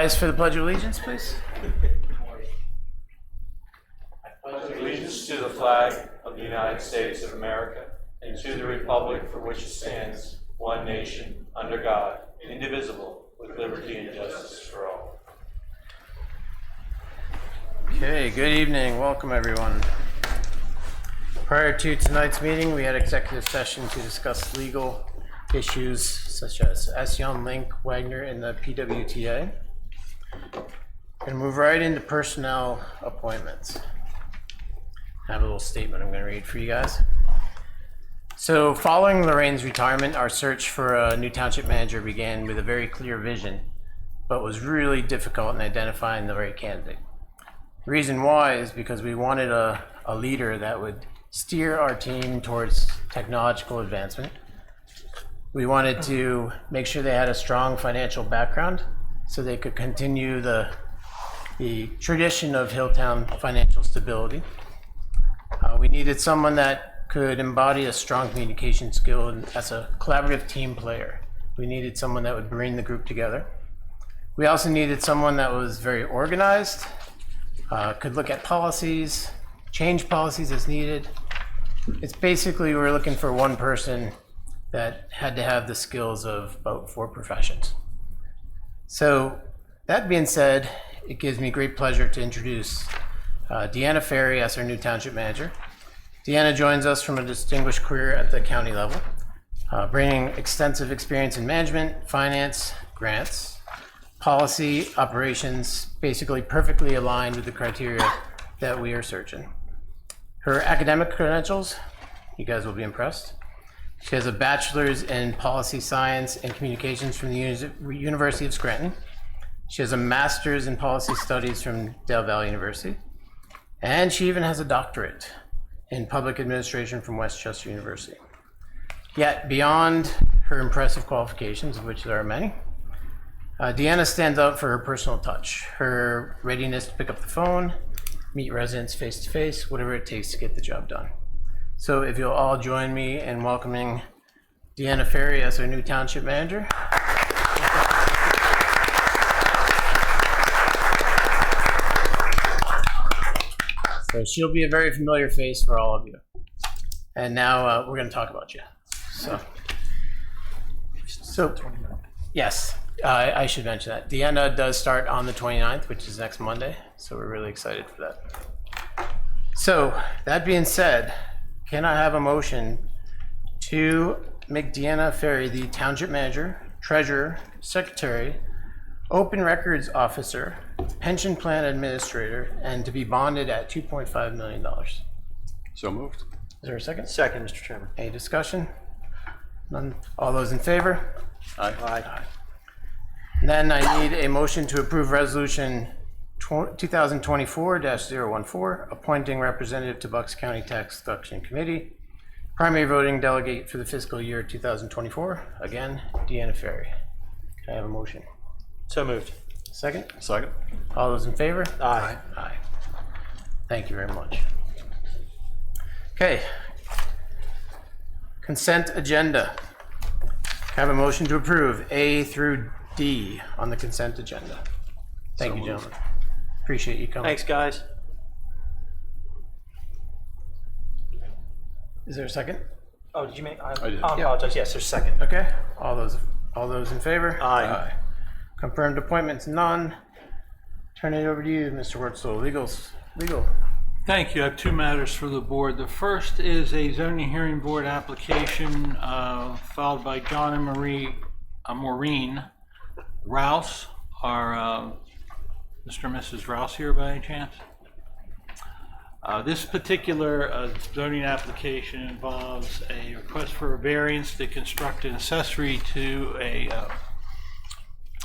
rise for the Pledge of Allegiance, please? I pledge allegiance to the flag of the United States of America and to the republic for which it stands, one nation, under God, indivisible, with liberty and justice for all. Okay, good evening. Welcome, everyone. Prior to tonight's meeting, we had executive session to discuss legal issues such as Sion, Link, Wagner, and the PWTA. Going to move right into personnel appointments. I have a little statement I'm going to read for you guys. So following Lorraine's retirement, our search for a new township manager began with a very clear vision, but was really difficult in identifying the right candidate. The reason why is because we wanted a leader that would steer our team towards technological advancement. We wanted to make sure they had a strong financial background so they could continue the tradition of Hilltown financial stability. We needed someone that could embody a strong communication skill and as a collaborative team player. We needed someone that would bring the group together. We also needed someone that was very organized, could look at policies, change policies as needed. It's basically, we're looking for one person that had to have the skills of about 4 professions. So that being said, it gives me great pleasure to introduce Deanna Ferry as our new township manager. Deanna joins us from a distinguished career at the county level, bringing extensive experience in management, finance, grants, policy, operations, basically perfectly aligned with the criteria that we are searching. Her academic credentials, you guys will be impressed. She has a bachelor's in policy science and communications from the University of Scranton. She has a master's in policy studies from Del Valle University. And she even has a doctorate in public administration from Westchester University. Yet beyond her impressive qualifications, of which there are many, Deanna stands out for her personal touch, her readiness to pick up the phone, meet residents face to face, whatever it takes to get the job done. So if you'll all join me in welcoming Deanna Ferry as our new township manager. So she'll be a very familiar face for all of you. And now we're going to talk about you. So yes, I should mention that. Deanna does start on the 29th, which is next Monday. So we're really excited for that. So that being said, can I have a motion to make Deanna Ferry the township manager, treasurer, secretary, open records officer, pension plan administrator, and to be bonded at $2.5 million? So moved. Is there a second? Second, Mr. Chairman. Any discussion? None? All those in favor? Aye. Aye. And then I need a motion to approve resolution 2024-014, appointing representative to Bucks County Tax Collection Committee, primary voting delegate for the fiscal year 2024. Again, Deanna Ferry. Can I have a motion? So moved. Second? Second. All those in favor? Aye. Aye. Thank you very much. Okay. Consent agenda. Can I have a motion to approve A through D on the consent agenda? Thank you, gentlemen. Appreciate you coming. Thanks, guys. Is there a second? Oh, did you make? I did. apologize. Yes, there's a second. Okay. All those in favor? Aye. Confirmed appointments, none. Turn it over to you, Mr. Wurtzel. Legal. Thank you. I have 2 matters for the board. The first is a zoning hearing board application filed by John and Maureen Rouse. Are Mr. and Mrs. Rouse here by any chance? This particular zoning application involves a request for a variance to construct an accessory to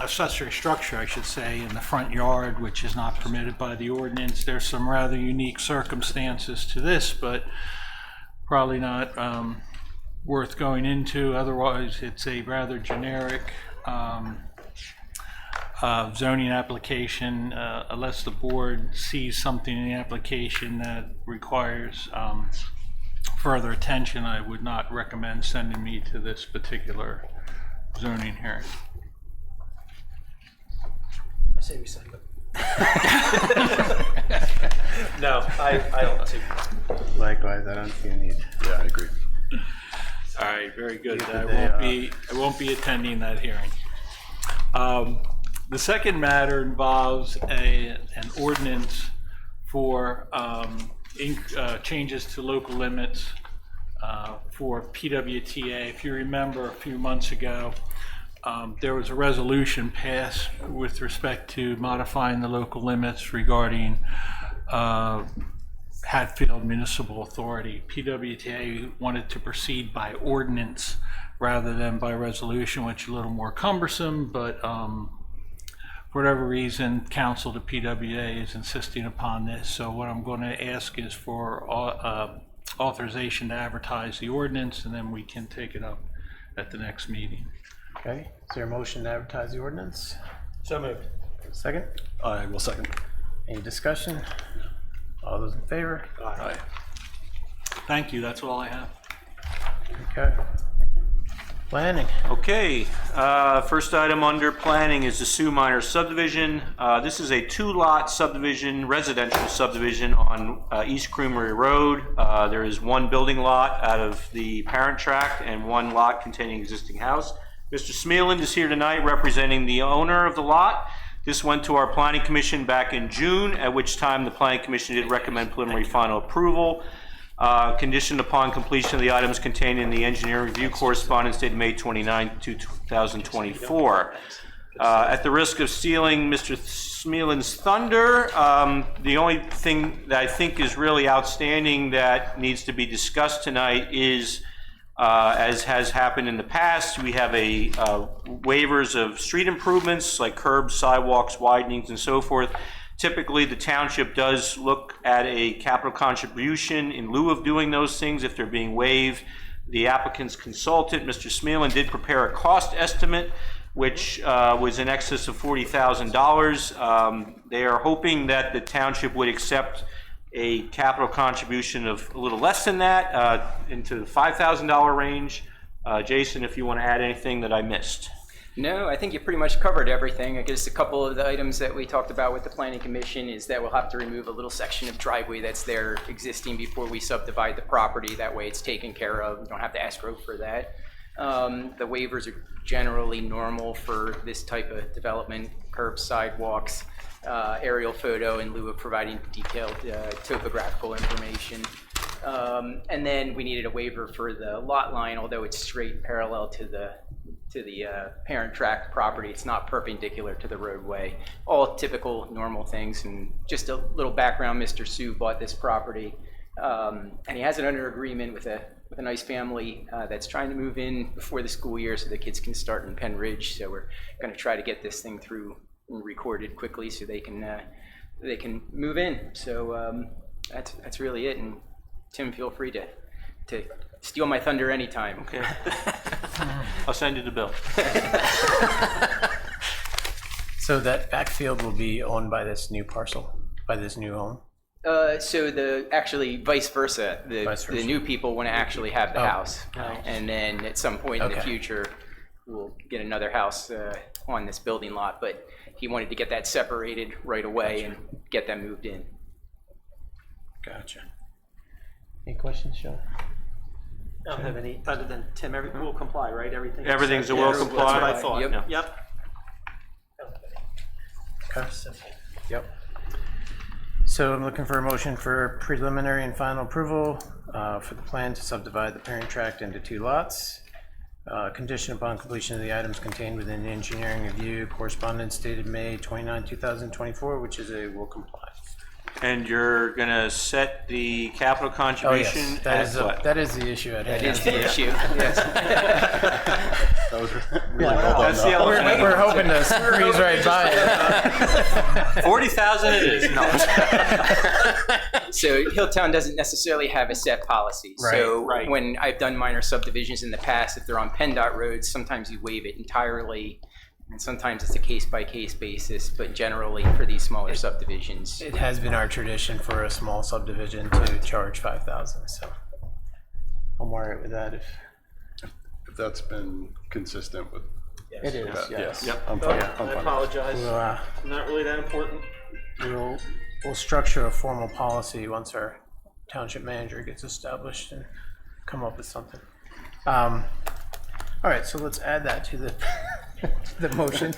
accessory structure, I should say, in the front yard, which is not permitted by the ordinance. There's some rather unique circumstances to this, but probably not worth going into. Otherwise, it's a rather generic zoning application, unless the board sees something in the application that requires further attention. I would not recommend sending me to this particular zoning hearing. Say we send them. No, I don't see. Likewise, I don't see a need. Yeah, I agree. All right, very good. Either I they, won't be attending that hearing. The second matter involves an ordinance for changes to local limits for PWTA. If you remember a few months ago, there was a resolution passed with respect to modifying the local limits regarding Hatfield Municipal Authority. PWTA wanted to proceed by ordinance rather than by resolution, which is a little more cumbersome, but for whatever reason, council to PWA is insisting upon this. So what I'm going to ask is for authorization to advertise the ordinance, and then we can take it up at the next meeting. Okay, is there a motion to advertise the ordinance? So moved. Second? I will second. Any discussion? All those in favor? Aye. Thank you, that's all I have. Okay. Planning. Okay, first item under planning is the Sioux Minor subdivision. This is a 2-lot subdivision, residential subdivision on East Creamery Road. There is one building lot out of the parent tract and one lot containing existing house. Mr. Smealand is here tonight representing the owner of the lot. This went to our Planning Commission back in June, at which time the Planning Commission did recommend preliminary final approval. Conditioned upon completion of the items contained in the engineering review correspondence dated May 29, 2024. At the risk of stealing Mr. Smealand's thunder, the only thing that I think is really outstanding that needs to be discussed tonight is, as has happened in the past, we have waivers of street improvements like curbs, sidewalks, widenings, and so forth. Typically, the township does look at a capital contribution in lieu of doing those things if they're being waived. The applicant's consultant, Mr. Smealand, did prepare a cost estimate, which was in excess of $40,000. They are hoping that the township would accept a capital contribution of a little less than that, into the $5,000 range. Jason, if you want to add anything that I missed. No, I think you pretty much covered everything. I guess a couple of the items that we talked about with the Planning Commission is that we'll have to remove a little section of driveway that's there existing before we subdivide the property. That way it's taken care of. We don't have to escrow for that. The waivers are generally normal for this type of development: curbs, sidewalks, aerial photo in lieu of providing detailed topographical information. And then we needed a waiver for the lot line, although it's straight parallel to the parent tract property. It's not perpendicular to the roadway. All typical normal things. And just a little background: Mr. Sue bought this property, and he has it under agreement with a nice family that's trying to move in before the school year so the kids can start in Penn Ridge. So we're going to try to get this thing through and recorded quickly so they can move in. So that's really it. And Tim, feel free to steal my thunder anytime. Okay. I'll send you the bill. So that backfield will be owned by this new parcel, by this new home? So actually vice versa. The new people want to actually have the house. And then at some point in the future, we'll get another house on this building lot. But he wanted to get that separated right away and get them moved in. Gotcha. Any questions, Sean? I don't have any, other than Tim, we'll comply, right? Everything's a will comply. That's what I thought. Yep. Yep. Okay. Yep. So I'm looking for a motion for preliminary and final approval for the plan to subdivide the parent tract into 2 lots. Condition upon completion of the items contained within the engineering review correspondence dated May 29, 2024, which is a will comply. And you're gonna set the capital Oh, contribution yes. at what? That is the issue at hand. That is the issue. Yes. That was really well done. That's the though. elephant. We're hoping to squeeze right by it. 40,000 it is. No. So Hilltown doesn't necessarily have a set policy. So Right. when I've done minor subdivisions in the past, if they're on PennDOT roads, sometimes you waive it entirely, and sometimes it's a case-by-case basis, but generally for these smaller subdivisions. It has been our tradition for a small subdivision to charge 5,000, so I'm all right with that. If that's been consistent with It is, yes. Yep, I'm Oh, fine. yeah, I'm I fine. apologize. We'll, Not really that important. we'll structure a formal policy once our township manager gets established and come up with something. All right, so let's add that to the, to the motion.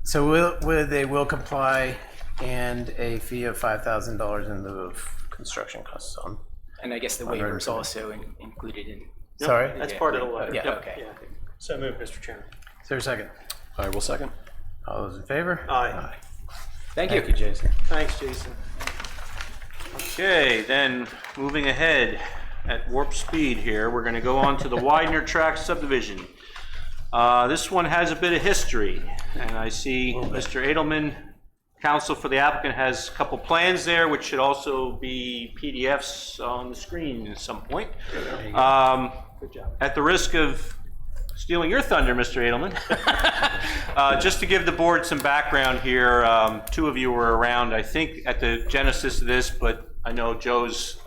So they will comply and a fee of $5,000 in lieu of construction costs on. And I guess the waiver is also included in. Sorry, That's part of the letter. Yeah, Yep, okay. yeah. So moved, Mr. Chairman. is there a second? I will second. All those in favor? Aye. Thank you. Thank you, Jason. Thanks, Jason. Okay, then moving ahead at warp speed here, we're going to go on to the Widener Tract subdivision. This one has a bit of history, and I see Mr. Edelman, counsel for the applicant, has a couple plans there, which should also be PDFs on the screen at some point. Good job. At the risk of stealing your thunder, Mr. Edelman, just to give the board some background here, two of you were around, I think, at the genesis of this, but I know Joe's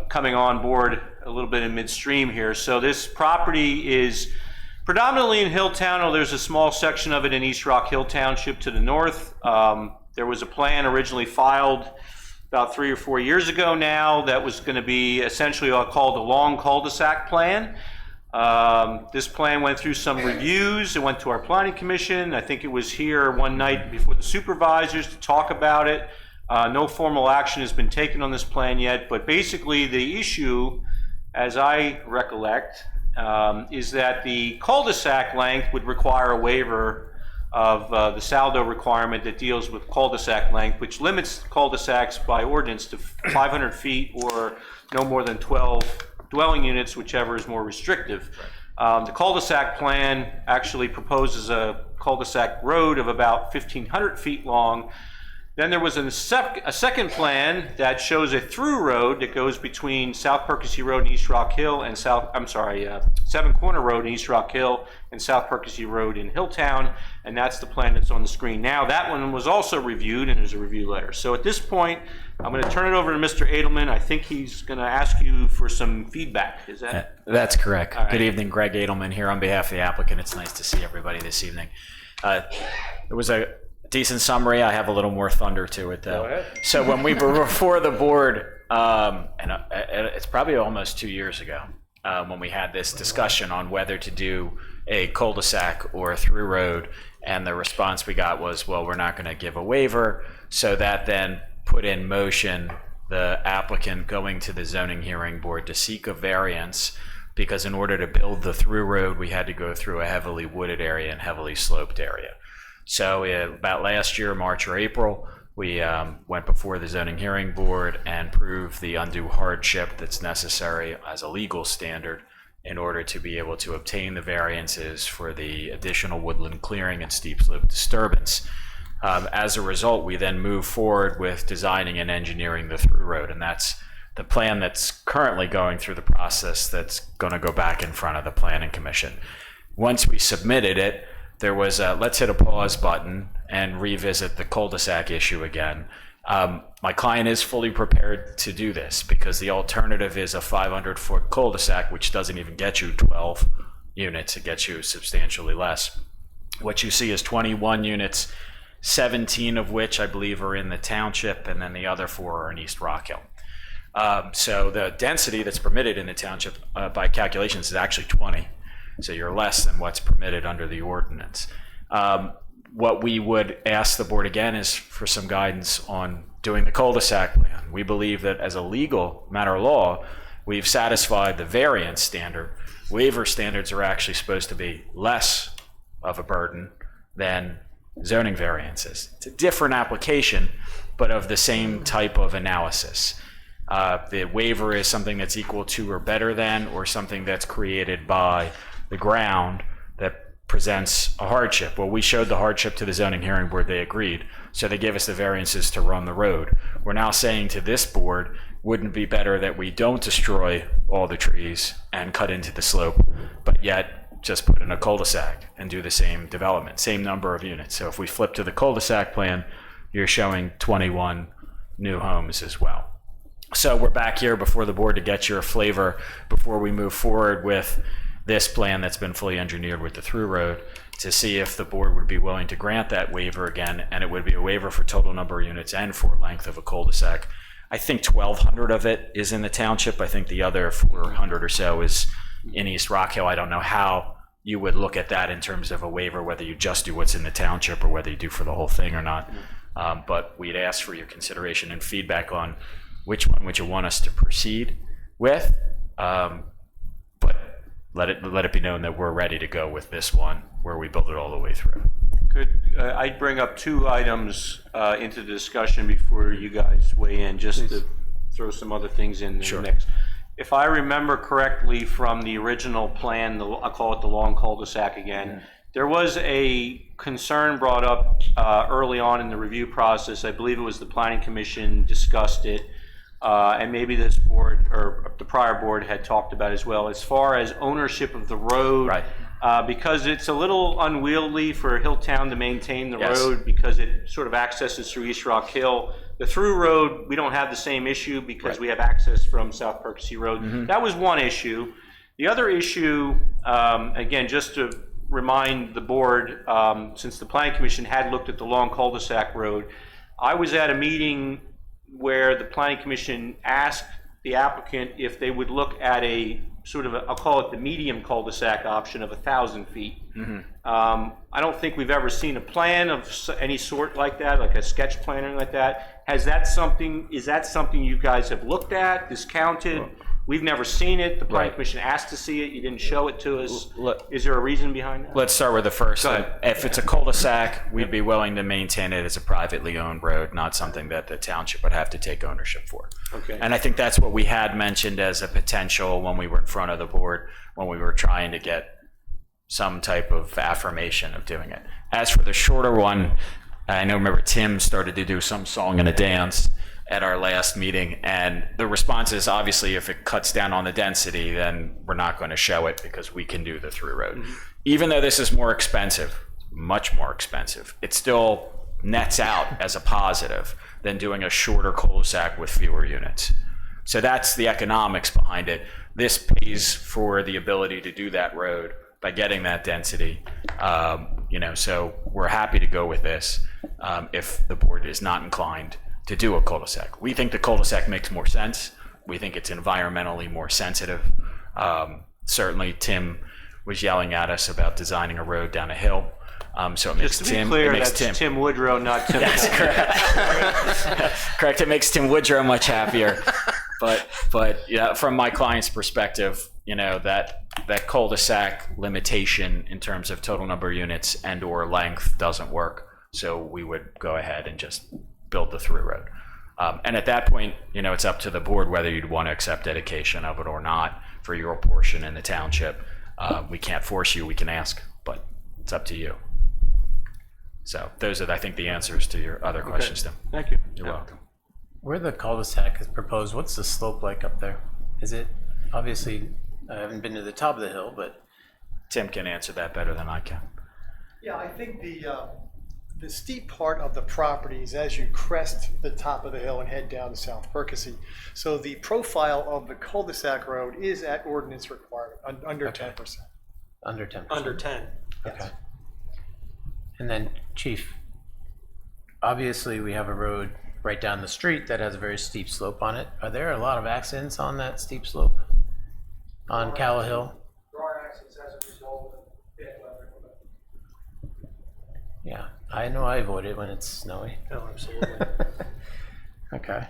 coming on board a little bit in midstream here. So this property is predominantly in Hilltown, or there's a small section of it in East Rock Hill Township to the north. There was a plan originally filed about 3 or 4 years ago now that was going to be essentially called a long cul-de-sac plan. This plan went through some reviews. It went to our planning commission. I think it was here one night before the supervisors to talk about it. No formal action has been taken on this plan yet, but basically the issue, as I recollect, is that the cul-de-sac length would require a waiver of the saldo requirement that deals with cul-de-sac length, which limits cul-de-sacs by ordinance to 500 feet or no more than 12 dwelling units, whichever is more restrictive. The cul-de-sac plan actually proposes a cul-de-sac road of about 1,500 feet long. Then there was a second plan that shows a through road that goes between South Percy Road and East Rock Hill and Seven Corner Road and East Rock Hill and South Percy Road in Hilltown, and that's the plan that's on the screen now. That one was also reviewed, and there's a review letter. So at this point, I'm going to turn it over to Mr. Edelman. I think he's going to ask you for some feedback. Is that? That's correct. All right. Good evening, Greg Edelman here on behalf of the applicant. It's nice to see everybody this evening. It was a decent summary. I have a little more thunder to it, though. Go ahead. So when we were before the board, and it's probably almost 2 years ago, when we had this discussion on whether to do a cul-de-sac or a through road, and the response we got was, well, we're not going to give a waiver. So that then put in motion the applicant going to the zoning hearing board to seek a variance, because in order to build the through road, we had to go through a heavily wooded area and heavily sloped area. So about last year, March or April, we went before the zoning hearing board and proved the undue hardship that's necessary as a legal standard in order to be able to obtain the variances for the additional woodland clearing and steep slope disturbance. As a result, we then move forward with designing and engineering the through road, and that's the plan that's currently going through the process that's going to go back in front of the Planning Commission. Once we submitted it, there was a let's hit a pause button and revisit the cul-de-sac issue again. My client is fully prepared to do this because the alternative is a 500-foot cul-de-sac, which doesn't even get you 12 units. It gets you substantially less. What you see is 21 units, 17 of which I believe are in the township, and then the other 4 are in East Rock Hill. So the density that's permitted in the township by calculations is actually 20. So you're less than what's permitted under the ordinance. What we would ask the board again is for some guidance on doing the cul-de-sac plan. We believe that as a legal matter of law, we've satisfied the variance standard. Waiver standards are actually supposed to be less of a burden than zoning variances. It's a different application, but of the same type of analysis. The waiver is something that's equal to or better than, or something that's created by the ground that presents a hardship. Well, we showed the hardship to the zoning hearing board, they agreed. So they gave us the variances to run the road. We're now saying to this board, wouldn't it be better that we don't destroy all the trees and cut into the slope, but yet just put in a cul-de-sac and do the same development, same number of units. So if we flip to the cul-de-sac plan, you're showing 21 new homes as well. So we're back here before the board to get your flavor before we move forward with this plan that's been fully engineered with the through road to see if the board would be willing to grant that waiver again, and it would be a waiver for total number of units and for length of a cul-de-sac. I think 1,200 of it is in the township. I think the other 400 or so is in East Rock Hill. I don't know how you would look at that in terms of a waiver, whether you just do what's in the township or whether you do for the whole thing or not. But we'd ask for your consideration and feedback on which one would you want us to proceed with. But let it be known that we're ready to go with this one where we build it all the way through. Could I'd bring up two items into the discussion before you guys weigh in, just to throw some other things in the mix. If I remember correctly from the original plan, I'll call it the long cul-de-sac again, there was a concern brought up early on in the review process. I believe it was the Planning Commission discussed it, and maybe this board or the prior board had talked about as well, as far as ownership of the road. Right. Because it's a little unwieldy for Hilltown to maintain the Yes. road because it sort of accesses through East Rock Hill. The through road, we don't have the same issue because we have access from South Percy Road. That was one issue. The other issue, again, just to remind the board, since the Planning Commission had looked at the long cul-de-sac road, I was at a meeting where the Planning Commission asked the applicant if they would look at a sort of, I'll call it the medium cul-de-sac option of 1,000 feet. I don't think we've ever seen a plan of any sort like that, like a sketch plan or anything like that. Is that something you guys have looked at, discounted? We've never seen it. The Planning Commission asked to see it. You didn't show it to us. Is there a reason behind that? Let's start with the first. Go ahead. If it's a cul-de-sac, we'd be willing to maintain it as a privately owned road, not something that the township would have to take ownership for. Okay. And I think that's what we had mentioned as a potential when we were in front of the board, when we were trying to get some type of affirmation of doing it. As for the shorter one, I know, remember Tim started to do some song and a dance at our last meeting, and the response is obviously if it cuts down on the density, then we're not going to show it because we can do the through road. Even though this is more expensive, much more expensive, it still nets out as a positive than doing a shorter cul-de-sac with fewer units. So that's the economics behind it. This pays for the ability to do that road by getting that density. So we're happy to go with this if the board is not inclined to do a cul-de-sac. We think the cul-de-sac makes more sense. We think it's environmentally more sensitive. Certainly Tim was yelling at us about designing a road down a hill. So it makes Just to be Tim, clear, it makes that's Tim Woodrow, not Tim. That's correct. Correct. It makes Tim Woodrow much happier. But yeah, from my client's perspective, that cul-de-sac limitation in terms of total number of units and or length doesn't work. So we would go ahead and just build the through road. And at that point, it's up to the board whether you'd want to accept dedication of it or not for your portion in the township. We can't force you, we can ask, but it's up to you. So those are, I think, the answers to your other questions, Tim. Thank you. You're welcome. Where the cul-de-sac is proposed, what's the slope like up there? Is it, obviously, I haven't been to the top of the hill, but Tim can answer that better than I can. Yeah, I think the steep part of the property is as you crest the top of the hill and head down to South Percy. So the profile of the cul-de-sac road is at ordinance requirement, under 10%. under 10%? Under 10. Okay. And then, Chief, obviously we have a road right down the street that has a very steep slope on it. Are there a lot of accidents on that steep slope on Cowell Hill? There are accidents as a result of bad weather. Yeah, I know I avoid it when it's snowy. Oh, absolutely. Okay.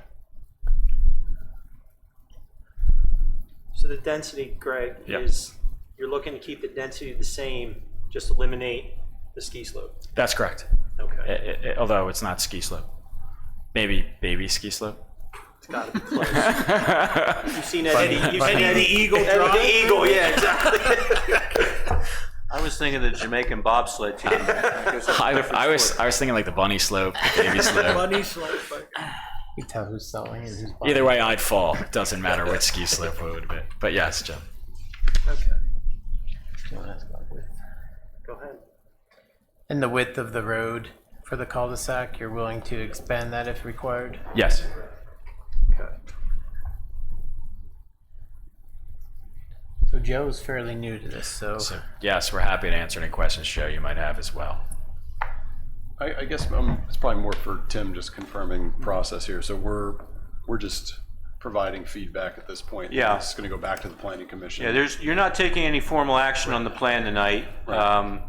So the density, Greg, Yep. is you're looking to keep the density the same, just eliminate the ski slope. That's correct. Okay. Although it's not ski slope. Maybe baby ski slope. It's got to be close. You've seen Eddie Eagle drive? Eddie the Eagle, yeah, exactly. I was thinking the Jamaican bobsled team. I was thinking like the bunny slope, the baby slope. Bunny slope. But You can tell who's selling and who's buying. Either way, I'd fall. It doesn't matter which ski slope it would be. But yes, Jim. okay, You wanna ask about width? go ahead. And the width of the road for the cul-de-sac, you're willing to expand that if required? Yes. Okay. Joe's fairly new to this, so So, yes, we're happy to answer any questions, Joe, you might have as well. I guess it's probably more for Tim just confirming process here. So we're just providing feedback at this point. Yeah. It's going to go back to the planning commission. Yeah, you're not taking any formal action on the plan tonight. Right.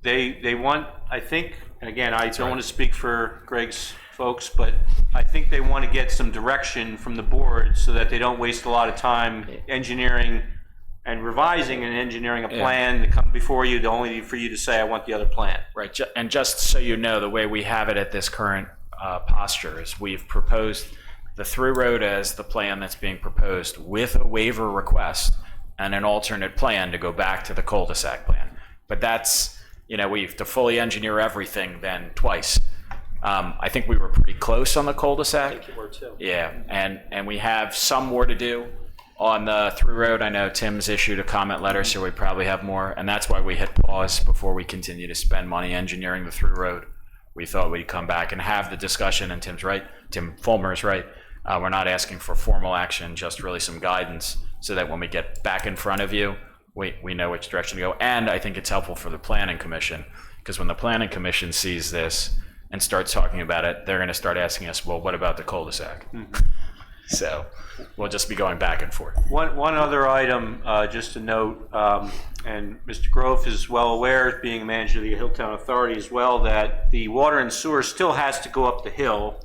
They want, I think, and again, I don't want to speak for Greg's folks, but I think they want to get some direction from the board so that they don't waste a lot of time engineering and revising and engineering a plan to come before you, only for you to say, I want the other plan. Right, and just so you know, the way we have it at this current posture is we've proposed the through road as the plan that's being proposed with a waiver request and an alternate plan to go back to the cul-de-sac plan. But that's, we have to fully engineer everything then twice. I think we were pretty close on the cul-de-sac. I think you were too. Yeah, and we have some more to do on the through road. I know Tim's issued a comment letter, so we probably have more, and that's why we hit pause before we continue to spend money engineering the through road. We thought we'd come back and have the discussion, and Tim's right, Tim Fulmer's right. We're not asking for formal action, just really some guidance, so that when we get back in front of you, we know which direction to go. And I think it's helpful for the planning commission, because when the planning commission sees this and starts talking about it, they're going to start asking us, well, what about the cul-de-sac? So we'll just be going back and forth. One other item, just to note, and Mr. Grove is well aware, being a manager of the Hilltown Authority as well, that the water and sewer still has to go up the hill.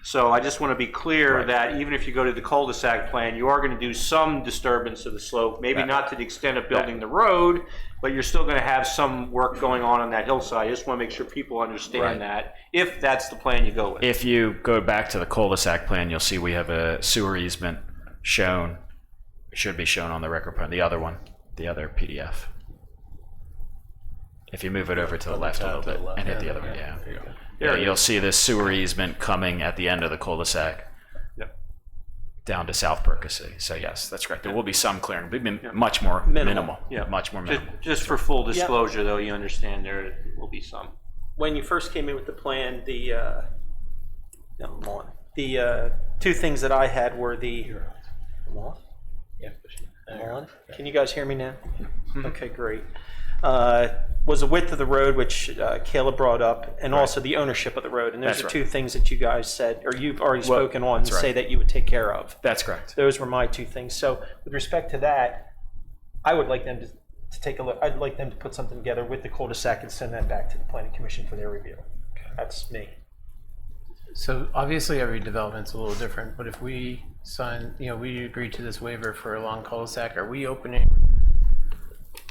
So I just want to be clear that even if you go to the cul-de-sac plan, you are going to do some disturbance of the slope, maybe not to the extent of building the road, but you're still going to have some work going on that hillside. I just want to make sure people understand that, if that's the plan you go with. If you go back to the cul-de-sac plan, you'll see we have a sewer easement shown. It should be shown on the record plan, the other one, the other PDF. If you move it over to the left a little bit and hit the other one, yeah. Yeah, you'll see this sewer easement coming at the end of the cul-de-sac down to South Percy. So yes, that's correct. There will be some clearing, but much more minimal. Yeah. Much more minimal. Just for full disclosure, though, you understand there will be some. When you first came in with the plan, the two things that I had were I'm on? Yeah. I'm on? Can you guys hear me now? Okay, great. Was the width of the road, which Caleb brought up, and also the ownership of the road. And those are two things that you guys said, or you've already spoken on, to say that you would take care of. That's correct. Those were my two things. So with respect to that, I would like them to take a look. I'd like them to put something together with the cul-de-sac and send that back to the planning commission for their review. That's me. So obviously every development's a little different, but if we sign, we agree to this waiver for a long cul-de-sac, are we opening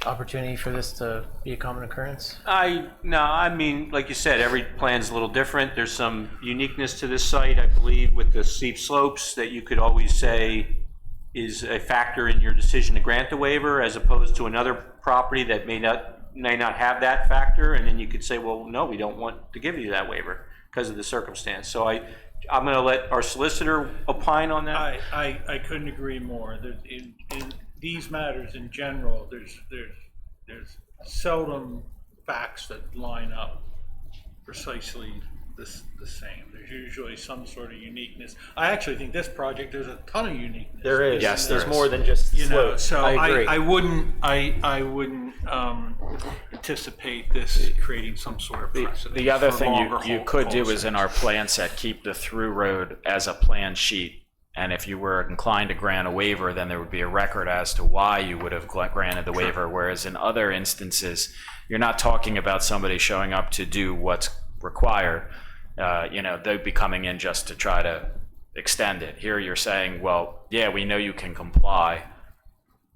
opportunity for this to be a common occurrence? No, I mean, like you said, every plan's a little different. There's some uniqueness to this site, I believe, with the steep slopes that you could always say is a factor in your decision to grant the waiver, as opposed to another property that may not have that factor, and then you could say, well, no, we don't want to give you that waiver because of the circumstance. So I'm going to let our solicitor opine on that. I couldn't agree more. In these matters in general, there's seldom facts that line up precisely the same. There's usually some sort of uniqueness. I actually think this project, there's a ton of uniqueness. There is. Yes, there's more than just slope. So I agree. I wouldn't anticipate this creating some sort of precedent. The other for thing longer you could do is in our plan set, keep the through road as a plan sheet. And if you were inclined to grant a waiver, then there would be a record as to why you would have granted the waiver. Whereas in other instances, you're not talking about somebody showing up to do what's required. They'd be coming in just to try to extend it. Here you're saying, well, yeah, we know you can comply,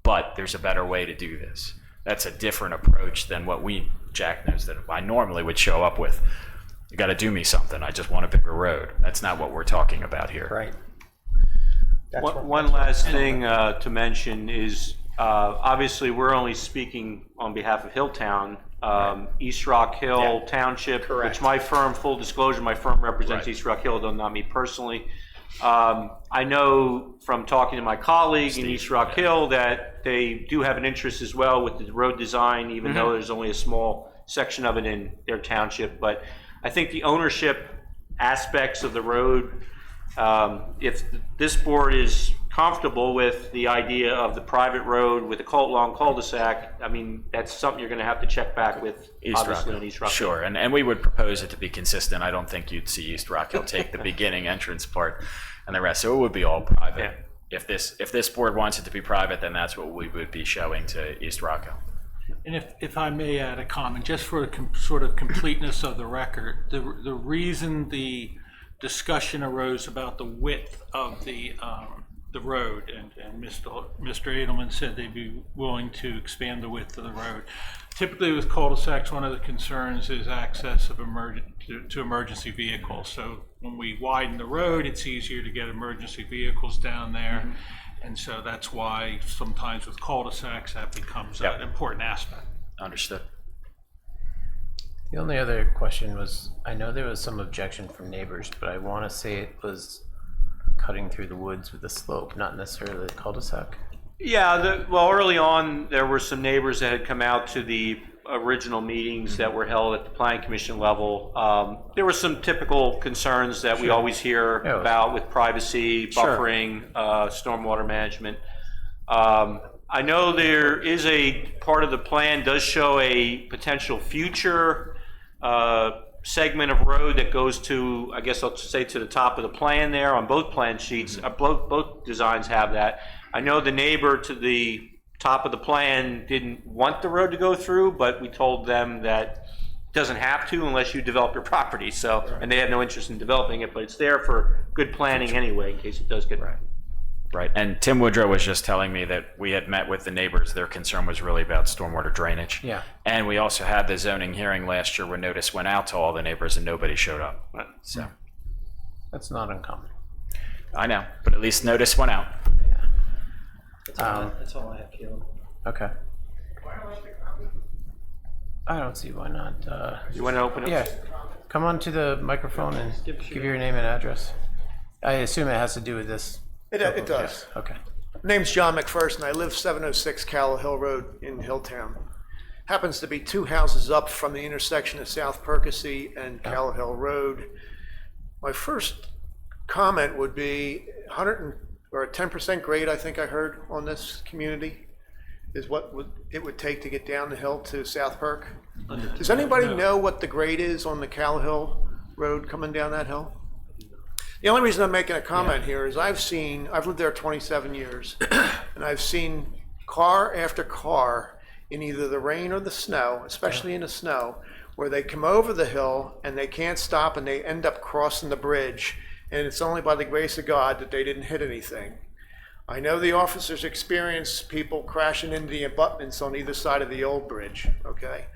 but there's a better way to do this. That's a different approach than what Jack knows that I normally would show up with. You got to do me something. I just want a bigger road. That's not what we're talking about here. Right. One last thing to mention is, obviously, we're only speaking on behalf of Hilltown. East Rock Hill Township, which my firm, full disclosure, my firm represents East Rock Hill, though not me personally. I know from talking to my colleague in East Rock Hill that they do have an interest as well with the road design, even though there's only a small section of it in their township. But I think the ownership aspects of the road, if this board is comfortable with the idea of the private road with a long cul-de-sac, I mean, that's something you're gonna have to check back with, East obviously, Rock on East Hill. Rock Hill. Sure, and we would propose it to be consistent. I don't think you'd see East Rock Hill take the beginning entrance part and the rest, so it would be all private. Yeah. If this board wants it to be private, then that's what we would be showing to East Rock Hill. And if I may add a comment, just for sort of completeness of the record, the reason the discussion arose about the width of the road, and Mr. Edelman said they'd be willing to expand the width of the road. Typically with cul-de-sacs, one of the concerns is access of to emergency vehicles. So when we widen the road, it's easier to get emergency vehicles down there. And so that's why sometimes with cul-de-sacs, that becomes an important aspect. Understood. The only other question was, I know there was some objection from neighbors, but I want to say it was cutting through the woods with the slope, not necessarily the cul-de-sac. Yeah, well, early on, there were some neighbors that had come out to the original meetings that were held at the planning commission level. There were some typical concerns that we always hear about with privacy, buffering, stormwater management. I know there is a part of the plan does show a potential future segment of road that goes to, I guess I'll say, to the top of the plan there on both plan sheets. Both designs have that. I know the neighbor to the top of the plan didn't want the road to go through, but we told them that it doesn't have to unless you develop your property. So, and they have no interest in developing it, but it's there for good planning anyway in case it does get Right, and Tim Woodrow was just telling me that we had met with the neighbors. Their concern was really about stormwater drainage. Yeah. And we also had the zoning hearing last year where notice went out to all the neighbors and nobody showed up. So That's not uncommon. I know, but at least notice went out. That's all I have, Caleb. Okay. I don't see why not. You want to open it? Yeah, come on to the microphone and give your name and address. I assume it has to do with this. It does. Okay. Name's John McPherson. I live 706 Calla Hill Road in Hilltown. Happens to be 2 houses up from the intersection of South Percy and Calla Hill Road. My first comment would be 10% grade, I think I heard, on this community is what it would take to get down the hill to South Perk. Does anybody know what the grade is on the Calla Hill Road coming down that hill? The only reason I'm making a comment here is I've lived there 27 years, and I've seen car after car in either the rain or the snow, especially in the snow, where they come over the hill and they can't stop and they end up crossing the bridge, and it's only by the grace of God that they didn't hit anything. I know the officers experience people crashing into the abutments on either side of the old bridge, okay?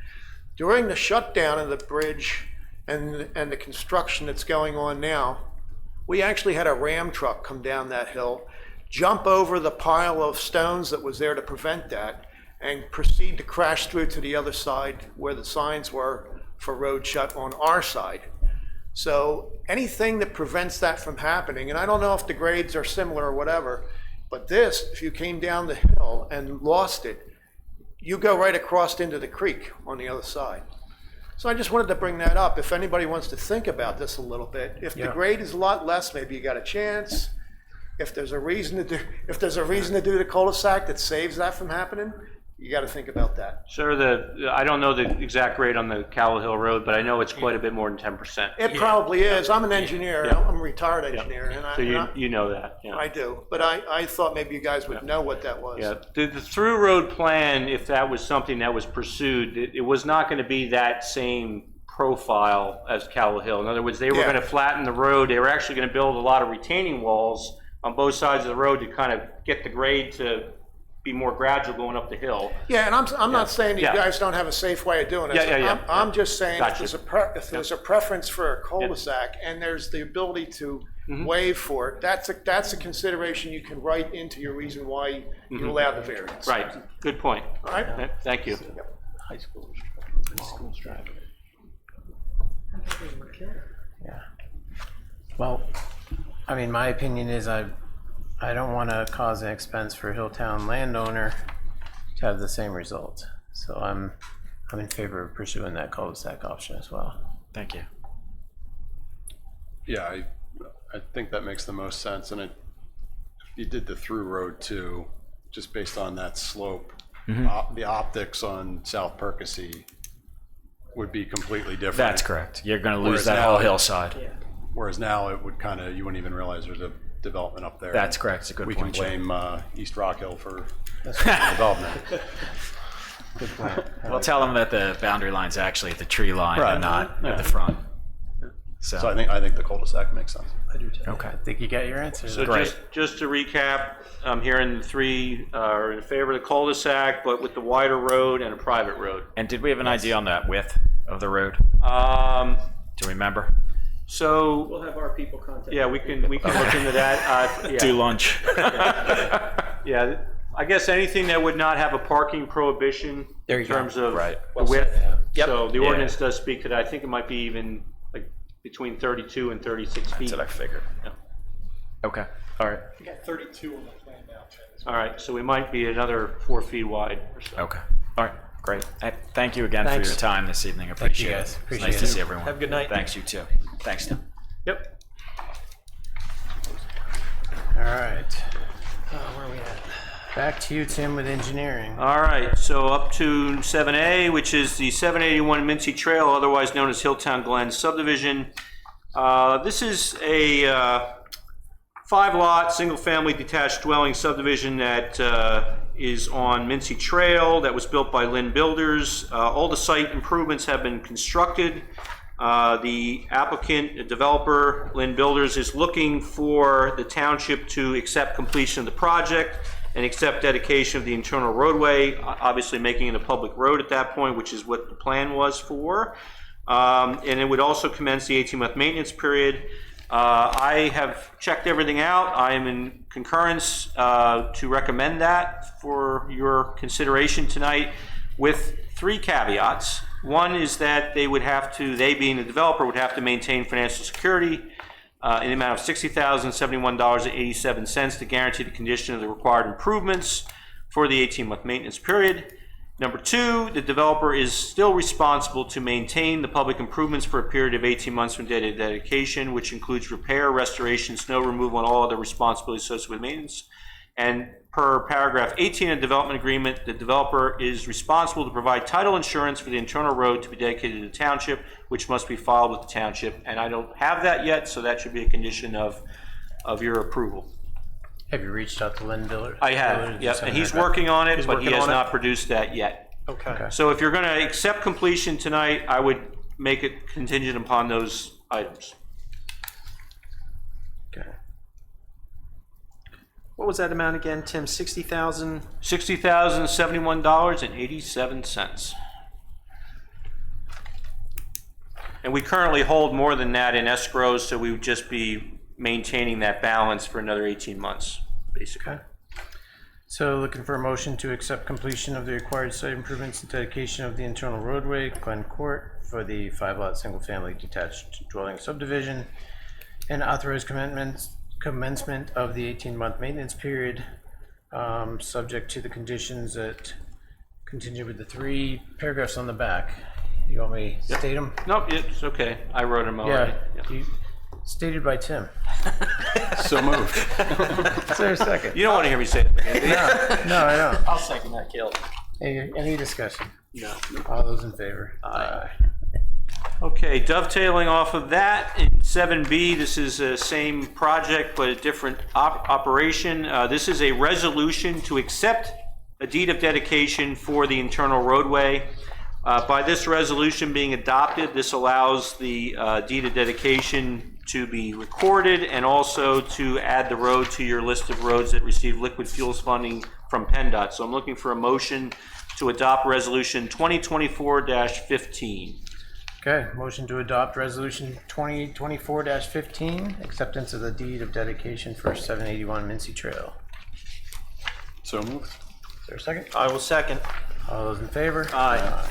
During the shutdown of the bridge and the construction that's going on now, we actually had a Ram truck come down that hill, jump over the pile of stones that was there to prevent that, and proceed to crash through to the other side where the signs were for road shut on our side. So anything that prevents that from happening, and I don't know if the grades are similar or whatever, but this, if you came down the hill and lost it, you go right across into the creek on the other side. So I just wanted to bring that up. If anybody wants to think about this a little bit, if the grade is a lot less, maybe you got a chance. If there's a reason to do, the cul-de-sac that saves that from happening, you got to think about that. Sir, I don't know the exact grade on the Calla Hill Road, but I know it's quite a bit more than 10%. It probably is. I'm an engineer. I'm a retired engineer, and So you know that. Yeah. I do. But I thought maybe you guys would know what that was. Yeah, the through road plan, if that was something that was pursued, it was not going to be that same profile as Calla Hill. In other words, they were going to flatten the road. They were actually going to build a lot of retaining walls on both sides of the road to kind of get the grade to be more gradual going up the hill. Yeah, and I'm not saying you guys don't have a safe way of doing it. I'm just saying if there's a preference for a cul-de-sac and there's the ability to waive for it, that's a consideration you can write into your reason why you allow the variance. Right. Good point. All right. Thank you. High school driving. Yeah. Well, I mean, my opinion is I don't want to cause an expense for a Hilltown landowner to have the same result. So I'm in favor of pursuing that cul-de-sac option as well. Thank you. Yeah, I think that makes the most sense, and you did the through road too, just based on that slope, the optics on South Percy would be completely different. That's correct. You're going to lose Whereas that now- whole hillside. Whereas now it would kind of, you wouldn't even realize there's a development up there. That's correct. It's a good We point, can Jim. blame East Rock Hill for development. We'll tell them that the boundary line's actually at the tree line Right. and not Yeah. at the front. So I think the cul-de-sac makes sense. Okay. I think you got your answer. So Great. just to recap, I'm hearing the three are in favor of the cul-de-sac, but with the wider road and a private road. And did we have an idea on that width of the road? Um, Do you remember? so, We'll have our people contact. yeah, we can look into that. Yeah. Do lunch. Yeah, I guess anything that would not have a parking prohibition There in you go. terms of Right. the width. Yep. So the Yeah. ordinance does speak to that. I think it might be even like between 32 and 36 feet. That's what I figured. Yeah. Okay. All right. We got 32 on the plan now, Ted. All right, so we might be another 4 feet wide or so. Okay. All right. Great. Thank you again Thanks. for your time this evening. I Thank you, appreciate guys. it. Appreciate Nice to it. see everyone. Have a good night. Thanks, you too. Thanks, Tim. Yep. All right. Where are we at? Back to you, Tim, with engineering. All right, so up to 7A, which is the 781 Mincy Trail, otherwise known as Hilltown Glen subdivision. This is a 5-lot, single-family detached dwelling subdivision that is on Mincy Trail that was built by Lynn Builders. All the site improvements have been constructed. The applicant, the developer, Lynn Builders, is looking for the township to accept completion of the project and accept dedication of the internal roadway, obviously making it a public road at that point, which is what the plan was for. And it would also commence the 18-month maintenance period. I have checked everything out. I am in concurrence to recommend that for your consideration tonight with 3 caveats. One is that they being the developer, would have to maintain financial security in the amount of $60,071.87 to guarantee the condition of the required improvements for the 18-month maintenance period. Number 2, the developer is still responsible to maintain the public improvements for a period of 18 months from date of dedication, which includes repair, restoration, snow removal, and all other responsibilities associated with maintenance. And per paragraph 18 of the development agreement, the developer is responsible to provide title insurance for the internal road to be dedicated to the township, which must be filed with the township. And I don't have that yet, so that should be a condition of your approval. Have you reached out to Lynn Builders? I have, yep, and he's working on it, but he has not produced that yet. Okay. So if you're going to accept completion tonight, I would make it contingent upon those items. Okay. What was that amount again, Tim? 60,000? $60,071.87. And we currently hold more than that in escrows, so we would just be maintaining that balance for another 18 months, basically. Okay. So looking for a motion to accept completion of the required site improvements and dedication of the internal roadway, Glen Court, for the 5-lot single-family detached dwelling subdivision, and authorize commencement of the 18-month maintenance period, subject to the conditions that continue with the 3 paragraphs on the back. You want me to state them? Nope, it's okay. I wrote them already. Yeah. Stated by Tim. So moved. Is there a second? You don't want to hear me say it again, do you? No, I don't. I'll second that, Caleb. Any discussion? No. All those in favor? Aye. Okay, dovetailing off of that, in 7B, this is the same project but a different operation. This is a resolution to accept a deed of dedication for the internal roadway. By this resolution being adopted, this allows the deed of dedication to be recorded and also to add the road to your list of roads that receive liquid fuels funding from PennDOT. So I'm looking for a motion to adopt resolution 2024-15. Okay, motion to adopt resolution 2024-15, acceptance of the deed of dedication for 781 Mincy Trail. So moved. Is there a second? I will second. All those in favor? Aye.